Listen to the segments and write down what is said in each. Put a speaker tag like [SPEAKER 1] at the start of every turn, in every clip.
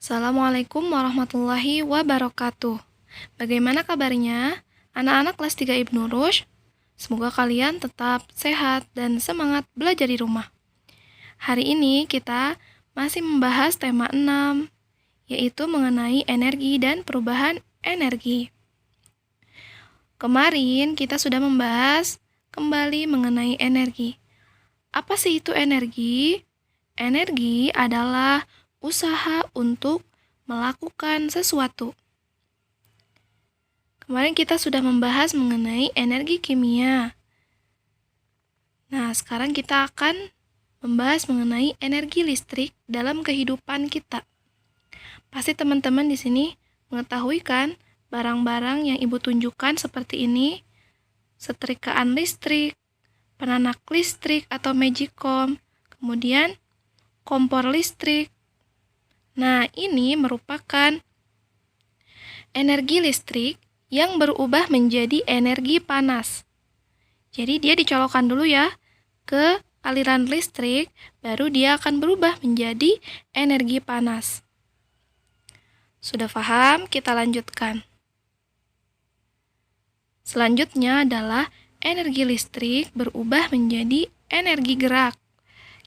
[SPEAKER 1] Assalamualaikum warahmatullahi wabarakatuh. Bagaimana kabarnya? Anak-anak kelas 3 Ibnu Rushd? Semoga kalian tetap sehat dan semangat belajar di rumah. Hari ini kita masih membahas tema 6, yaitu mengenai energi dan perubahan energi. Kemarin kita sudah membahas kembali mengenai energi. Apa sih itu energi? Energi adalah usaha untuk melakukan sesuatu. Kemarin kita sudah membahas mengenai energi kimia. Nah, sekarang kita akan membahas mengenai energi listrik dalam kehidupan kita. Pasti teman-teman di sini mengetahui kan barang-barang yang Ibu tunjukkan seperti ini, setrikaan listrik, penanak listrik atau magicom, kemudian kompor listrik. Nah, ini merupakan energi listrik yang berubah menjadi energi panas. Jadi dia dicolokkan dulu ya ke aliran listrik, baru dia akan berubah menjadi energi panas. Sudah paham? Kita lanjutkan. Selanjutnya adalah energi listrik berubah menjadi energi gerak.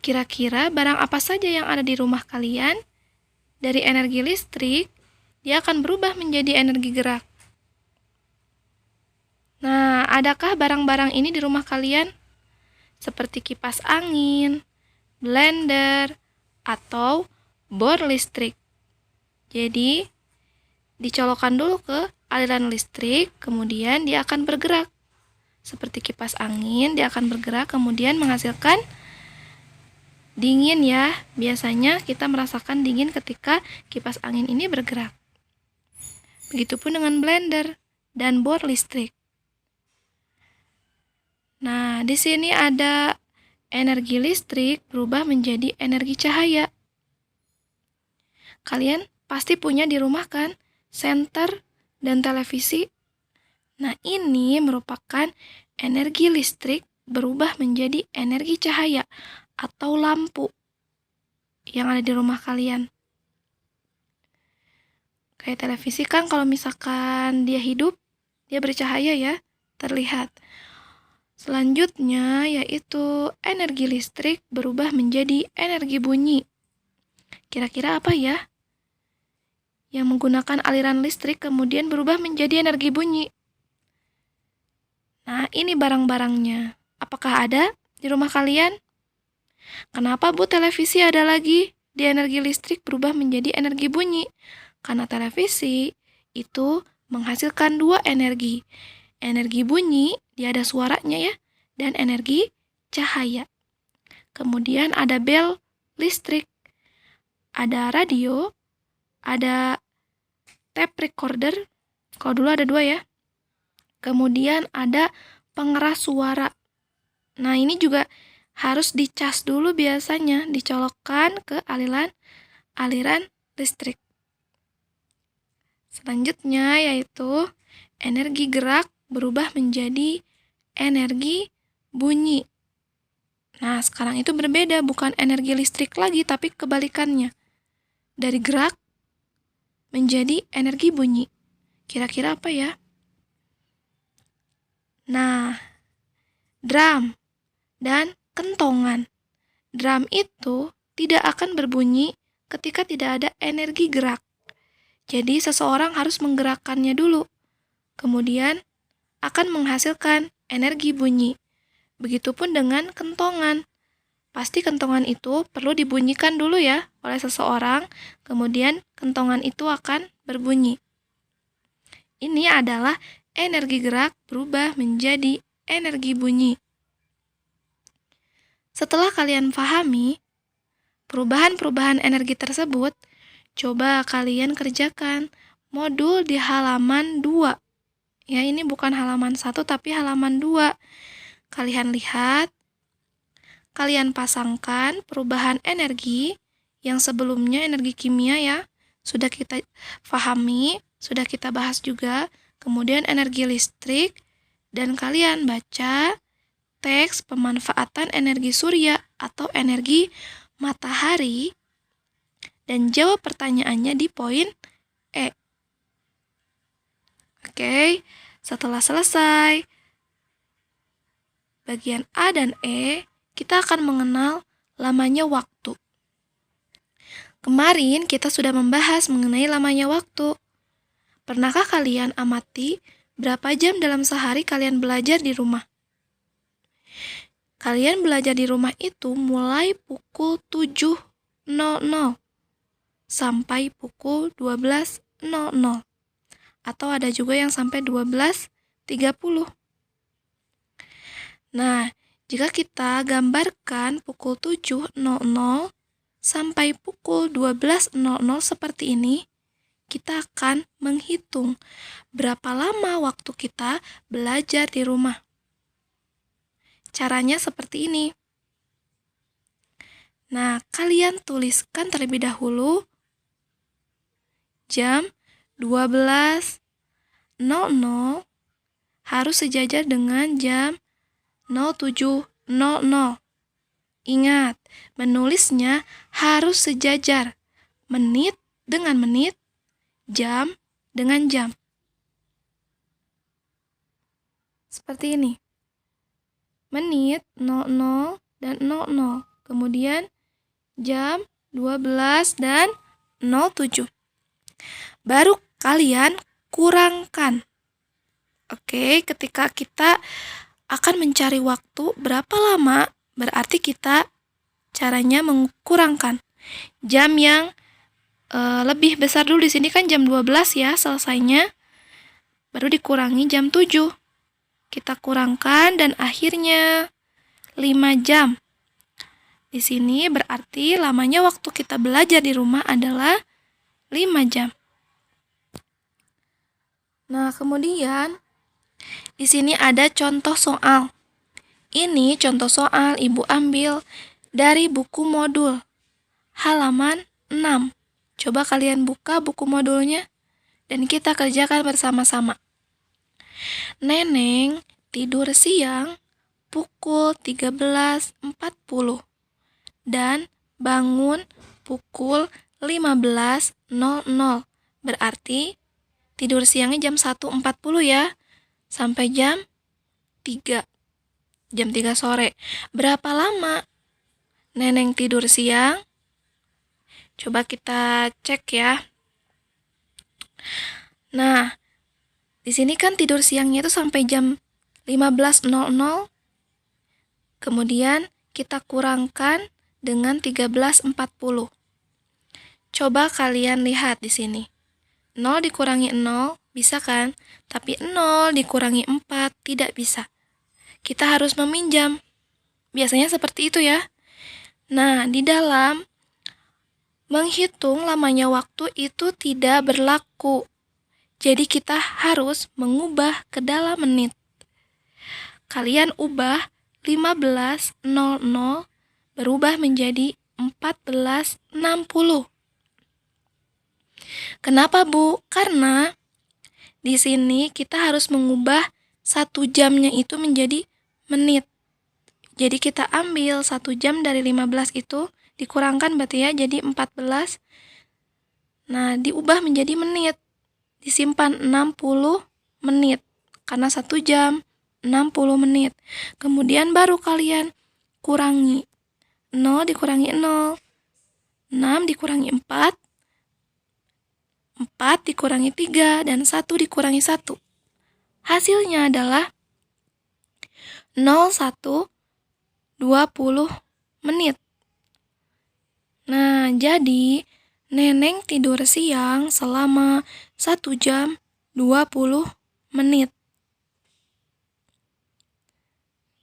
[SPEAKER 1] Kira-kira barang apa saja yang ada di rumah kalian? Dari energi listrik, dia akan berubah menjadi energi gerak. Nah, adakah barang-barang ini di rumah kalian? Seperti kipas angin, blender, atau bor listrik. Jadi, dicolokkan dulu ke aliran listrik, kemudian dia akan bergerak. Seperti kipas angin, dia akan bergerak, kemudian menghasilkan dingin ya. Biasanya kita merasakan dingin ketika kipas angin ini bergerak. Begitupun dengan blender dan bor listrik. Nah, di sini ada energi listrik berubah menjadi energi cahaya. Kalian pasti punya di rumah kan, senter dan televisi. Nah, ini merupakan energi listrik berubah menjadi energi cahaya atau lampu yang ada di rumah kalian. Kayak televisi kan kalau misalkan dia hidup, dia bercahaya ya, terlihat. Selanjutnya yaitu energi listrik berubah menjadi energi bunyi. Kira-kira apa ya? Yang menggunakan aliran listrik kemudian berubah menjadi energi bunyi. Nah, ini barang-barangnya. Apakah ada di rumah kalian? Kenapa Bu televisi ada lagi di energi listrik berubah menjadi energi bunyi? Karena televisi itu menghasilkan dua energi. Energi bunyi, dia ada suaranya ya, dan energi cahaya. Kemudian ada bel listrik, ada radio, ada tape recorder, kalau dulu ada dua ya. Kemudian ada pengeras suara. Nah, ini juga harus dicas dulu biasanya, dicolokkan ke aliran listrik. Selanjutnya yaitu energi gerak berubah menjadi energi bunyi. Nah, sekarang itu berbeda, bukan energi listrik lagi, tapi kebalikannya. Dari gerak menjadi energi bunyi. Kira-kira apa ya? Nah, drum dan kentongan. Drum itu tidak akan berbunyi ketika tidak ada energi gerak. Jadi seseorang harus menggerakkannya dulu. Kemudian akan menghasilkan energi bunyi. Begitupun dengan kentongan. Pasti kentongan itu perlu dibunyikan dulu ya oleh seseorang, kemudian kentongan itu akan berbunyi. Ini adalah energi gerak berubah menjadi energi bunyi. Setelah kalian pahami perubahan-perubahan energi tersebut, coba kalian kerjakan modul di halaman 2. Ya, ini bukan halaman 1 tapi halaman 2. Kalian lihat, kalian pasangkan perubahan energi yang sebelumnya energi kimia ya, sudah kita pahami, sudah kita bahas juga. Kemudian energi listrik, dan kalian baca teks pemanfaatan energi surya atau energi matahari dan jawab pertanyaannya di poin E. Oke, setelah selesai bagian A dan E, kita akan mengenal lamanya waktu. Kemarin kita sudah membahas mengenai lamanya waktu. Pernahkah kalian amati berapa jam dalam sehari kalian belajar di rumah? Kalian belajar di rumah itu mulai pukul 7.00 sampai pukul 12.00. Atau ada juga yang sampai 12.30. Nah, jika kita gambarkan pukul 7.00 sampai pukul 12.00 seperti ini, kita akan menghitung berapa lama waktu kita belajar di rumah. Caranya seperti ini. Nah, kalian tuliskan terlebih dahulu jam 12.00 harus sejajar dengan jam 07.00. Ingat, menulisnya harus sejajar. Menit dengan menit, jam dengan jam. Seperti ini. Menit 00 dan 00. Kemudian jam 12 dan 07. Baru kalian kurangkan. Oke, ketika kita akan mencari waktu berapa lama, berarti kita caranya mengkurangkan. Jam yang lebih besar dulu di sini kan jam 12 ya selesainya. Baru dikurangi jam 7. Kita kurangkan dan akhirnya 5 jam. Di sini berarti lamanya waktu kita belajar di rumah adalah 5 jam. Nah, kemudian di sini ada contoh soal. Ini contoh soal Ibu ambil dari buku modul halaman 6. Coba kalian buka buku modulnya dan kita kerjakan bersama-sama. Neneng tidur siang pukul 13.40 dan bangun pukul 15.00. Berarti tidur siangnya jam 1.40 ya, sampai jam 3. Jam 3 sore. Berapa lama Neneng tidur siang? Coba kita cek ya. Nah, di sini kan tidur siangnya itu sampai jam 15.00. Kemudian kita kurangkan dengan 13.40. Coba kalian lihat di sini. 0 dikurangi 0 bisa kan? Tapi 0 dikurangi 4 tidak bisa. Kita harus meminjam. Biasanya seperti itu ya. Nah, di dalam menghitung lamanya waktu itu tidak berlaku. Jadi kita harus mengubah ke dalam menit. Kalian ubah 15.00 berubah menjadi 14.60. Kenapa, Bu? Karena di sini kita harus mengubah 1 jamnya itu menjadi menit. Jadi kita ambil 1 jam dari 15 itu, dikurangkan berarti ya, jadi 14. Nah, diubah menjadi menit. Disimpan 60 menit. Karena 1 jam, 60 menit. Kemudian baru kalian kurangi. 0 dikurangi 0. 6 dikurangi 4. 4 dikurangi 3. Dan 1 dikurangi 1. Hasilnya adalah 01.20 menit. Nah, jadi Neneng tidur siang selama 1 jam 20 menit.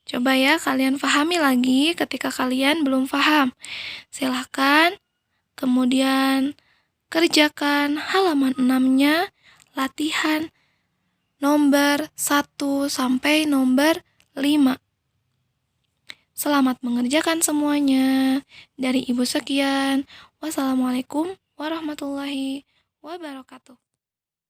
[SPEAKER 1] Coba ya kalian pahami lagi ketika kalian belum paham. Silahkan kemudian kerjakan halaman 6-nya, latihan nomor 1 sampai nomor 5. Selamat mengerjakan semuanya. Dari Ibu sekian. Wassalamualaikum warahmatullahi wabarakatuh.